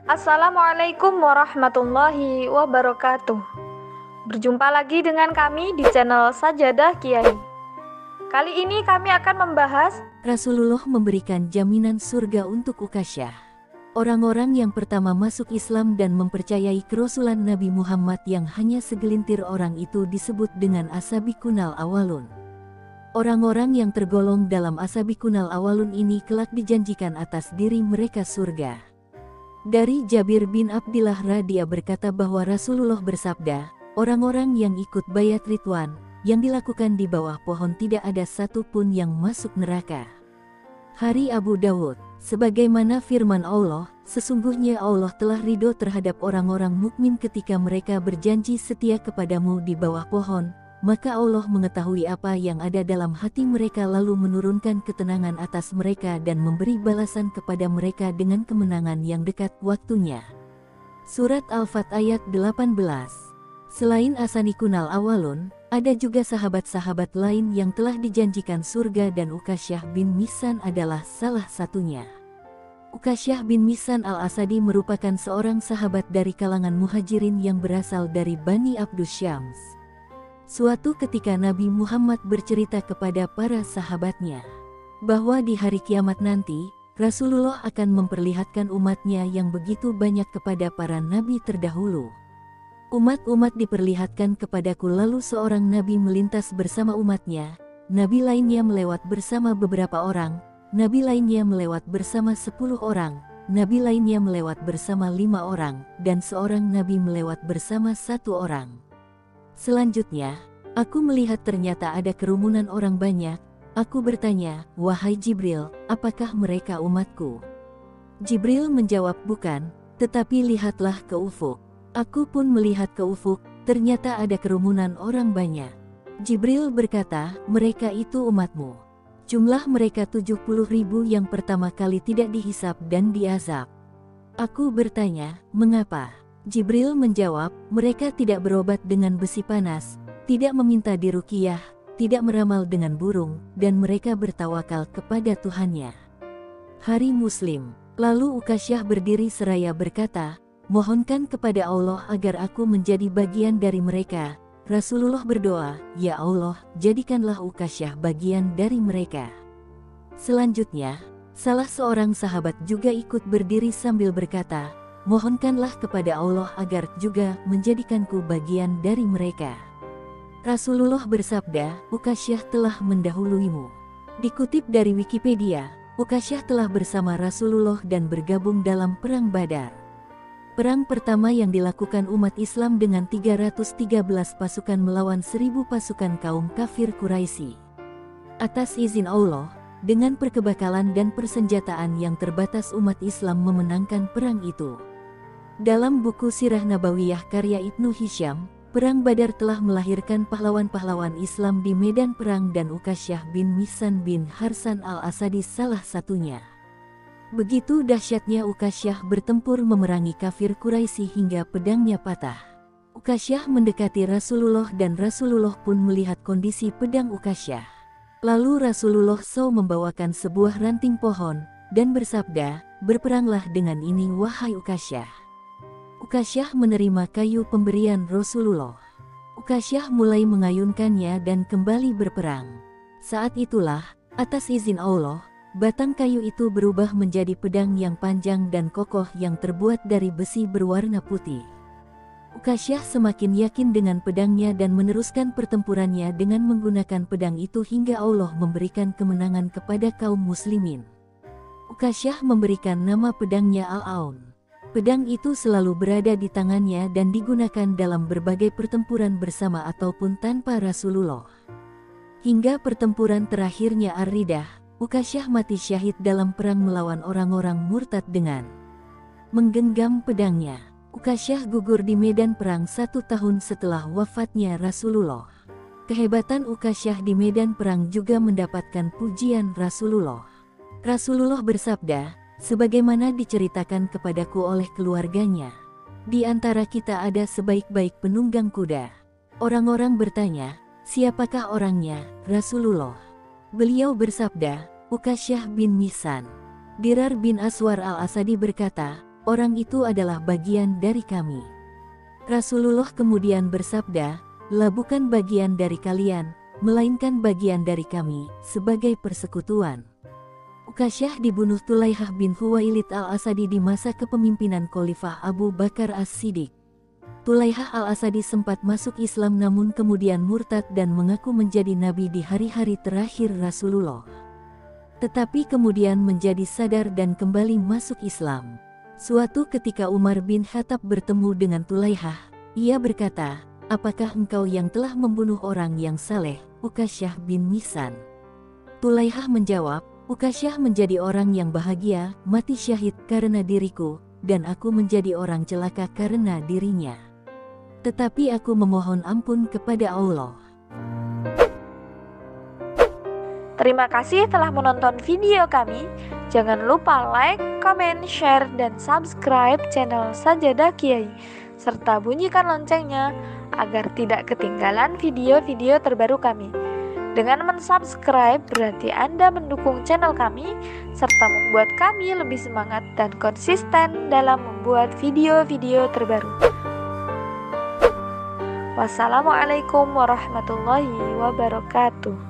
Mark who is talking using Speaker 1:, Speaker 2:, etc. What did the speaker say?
Speaker 1: Assalamualaikum warahmatullahi wabarakatuh. Berjumpa lagi dengan kami di channel Sajadah Kiai. Kali ini kami akan membahas
Speaker 2: Rasulullah memberikan jaminan surga untuk Ukasyah. Orang-orang yang pertama masuk Islam dan mempercayai kerasulan Nabi Muhammad yang hanya segelintir orang itu disebut dengan Asabiqunal Awalun. Orang-orang yang tergolong dalam Asabiqunal Awalun ini kelak dijanjikan atas diri mereka surga. Dari Jabir bin Abdillah radhiyallahu berkata bahwa Rasulullah bersabda, orang-orang yang ikut bayat Ridwan, yang dilakukan di bawah pohon tidak ada satupun yang masuk neraka. Hari Abu Dawud, sebagaimana firman Allah, sesungguhnya Allah telah ridho terhadap orang-orang mukmin ketika mereka berjanji setia kepadamu di bawah pohon, maka Allah mengetahui apa yang ada dalam hati mereka lalu menurunkan ketenangan atas mereka dan memberi balasan kepada mereka dengan kemenangan yang dekat waktunya. Surat Al-Fat ayat 18. Selain Asabiqunal Awalun, ada juga sahabat-sahabat lain yang telah dijanjikan surga dan Ukasyah bin Mihsan adalah salah satunya. Ukasyah bin Mihsan al-Asadi merupakan seorang sahabat dari kalangan muhajirin yang berasal dari Bani Abdus Syams. Suatu ketika Nabi Muhammad bercerita kepada para sahabatnya bahwa di hari kiamat nanti, Rasulullah akan memperlihatkan umatnya yang begitu banyak kepada para nabi terdahulu. Umat-umat diperlihatkan kepadaku lalu seorang nabi melintas bersama umatnya, nabi lainnya melewat bersama beberapa orang, nabi lainnya melewat bersama 10 orang, nabi lainnya melewat bersama 5 orang, dan seorang nabi melewat bersama 1 orang. Selanjutnya, aku melihat ternyata ada kerumunan orang banyak. Aku bertanya, wahai Jibril, apakah mereka umatku? Jibril menjawab, bukan, tetapi lihatlah ke ufuk. Aku pun melihat ke ufuk, ternyata ada kerumunan orang banyak. Jibril berkata, mereka itu umatmu. Jumlah mereka 70.000 yang pertama kali tidak dihisap dan diazab. Aku bertanya, mengapa? Jibril menjawab, mereka tidak berobat dengan besi panas, tidak meminta diruqyah, tidak meramal dengan burung, dan mereka bertawakal kepada Tuhannya. Hari Muslim. Lalu Ukasyah berdiri seraya berkata, mohonkan kepada Allah agar aku menjadi bagian dari mereka. Rasulullah berdoa, ya Allah, jadikanlah Ukasyah bagian dari mereka. Selanjutnya, salah seorang sahabat juga ikut berdiri sambil berkata, mohonkanlah kepada Allah agar juga menjadikanku bagian dari mereka. Rasulullah bersabda, Ukasyah telah mendahuluimu. Dikutip dari Wikipedia, Ukasyah telah bersama Rasulullah dan bergabung dalam Perang Badar. Perang pertama yang dilakukan umat Islam dengan 313 pasukan melawan 1000 pasukan kaum kafir Quraisy. Atas izin Allah, dengan perkebakalan dan persenjataan yang terbatas umat Islam memenangkan perang itu. Dalam buku Sirah Nabawiyah karya Ibnu Hisham, Perang Badar telah melahirkan pahlawan-pahlawan Islam di medan perang dan Ukasyah bin Mihsan bin Harsan al-Asadi salah satunya. Begitu dahsyatnya Ukasyah bertempur memerangi kafir Quraisy hingga pedangnya patah. Ukasyah mendekati Rasulullah dan Rasulullah pun melihat kondisi pedang Ukasyah. Lalu Rasulullah SAW membawakan sebuah ranting pohon dan bersabda, berperanglah dengan ini wahai Ukasyah. Ukasyah menerima kayu pemberian Rasulullah. Ukasyah mulai mengayunkannya dan kembali berperang. Saat itulah, atas izin Allah, batang kayu itu berubah menjadi pedang yang panjang dan kokoh yang terbuat dari besi berwarna putih. Ukasyah semakin yakin dengan pedangnya dan meneruskan pertempurannya dengan menggunakan pedang itu hingga Allah memberikan kemenangan kepada kaum muslimin. Ukasyah memberikan nama pedangnya Al-Aun. Pedang itu selalu berada di tangannya dan digunakan dalam berbagai pertempuran bersama ataupun tanpa Rasulullah. Hingga pertempuran terakhirnya Ar-Ridah, Ukasyah mati syahid dalam perang melawan orang-orang murtad dengan menggenggam pedangnya. Ukasyah gugur di medan perang 1 tahun setelah wafatnya Rasulullah. Kehebatan Ukasyah di medan perang juga mendapatkan pujian Rasulullah. Rasulullah bersabda, sebagaimana diceritakan kepadaku oleh keluarganya, di antara kita ada sebaik-baik penunggang kuda. Orang-orang bertanya, siapakah orangnya, Rasulullah? Beliau bersabda, Ukasyah bin Mihsan. Dirar bin Aswar al-Asadi berkata, orang itu adalah bagian dari kami. Rasulullah kemudian bersabda, "La bukan bagian dari kalian, melainkan bagian dari kami, sebagai persekutuan." Ukasyah dibunuh Tulaihah bin Huwailid al-Asadi di masa kepemimpinan Khalifah Abu Bakar As-Siddiq. Tulaihah al-Asadi sempat masuk Islam namun kemudian murtad dan mengaku menjadi nabi di hari-hari terakhir Rasulullah. Tetapi kemudian menjadi sadar dan kembali masuk Islam. Suatu ketika Umar bin Khattab bertemu dengan Tulaihah, ia berkata, "Apakah engkau yang telah membunuh orang yang saleh, Ukasyah bin Mihsan?" Tulaihah menjawab, "Ukasyah menjadi orang yang bahagia, mati syahid karena diriku, dan aku menjadi orang celaka karena dirinya. Tetapi aku memohon ampun kepada Allah."
Speaker 1: Terima kasih telah menonton video kami. Jangan lupa like, comment, share, dan subscribe channel Sajadah Kiai, serta bunyikan loncengnya agar tidak ketinggalan video-video terbaru kami. Dengan mensubscribe berarti Anda mendukung channel kami serta membuat kami lebih semangat dan konsisten dalam membuat video-video terbaru. Wassalamualaikum warahmatullahi wabarakatuh.